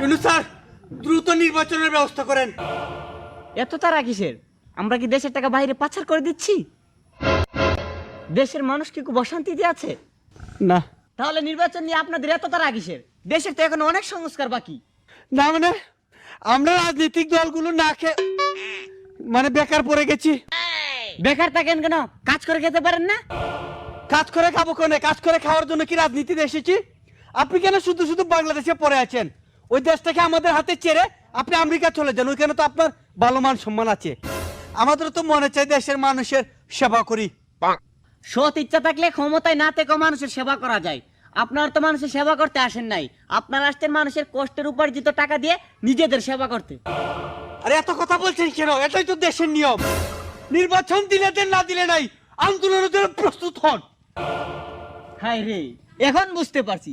Yunus sir দ্রুত নির্বাচনের ব্যবস্থা করেন। এত তারা কিসের? আমরা কি দেশের টাকা বাইরে পাচার করে দিচ্ছি? দেশের মানুষ কি খুব অশান্তিতে আছে? না তাহলে নির্বাচন নিয়ে আপনাদের এত তারা কিসের? দেশের তো এখন অনেক সংস্কার বাকি। না মানে আমরা রাজনৈতিক দলগুলো না খেয়ে মানে বেকার পড়ে গেছি। বেকার থাকেন কেন? কাজ করে খেতে পারেন না? কাজ করে খাবো কেন? কাজ করে খাওয়ার জন্য কি রাজনীতিতে এসেছি? আপনি কেন শুধু শুধু বাংলাদেশে পড়ে আছেন? ওই দেশটাকে আমাদের হাতে ছেড়ে আপনি আমেরিকা চলে যান, ওইখানে তো আপনার ভালো মান সম্মান আছে। আমাদের তো মনে চাই দেশের মানুষের সেবা করি। সৎ ইচ্ছা থাকলে ক্ষমতায় না থেকেও মানুষের সেবা করা যায়। আপনারা তো মানুষের সেবা করতে আসেন নাই, আপনারা আসছেন মানুষের কষ্টের উপার্জিত টাকা দিয়ে নিজেদের সেবা করতে। আরে এত কথা বলছেন কেন? এটাই তো দেশের নিয়ম। নির্বাচন দিলে দেন, না দিলে নাই। আন্দোলনের জন্য প্রস্তুত হন। হায় রে, এখন বুঝতে পারছি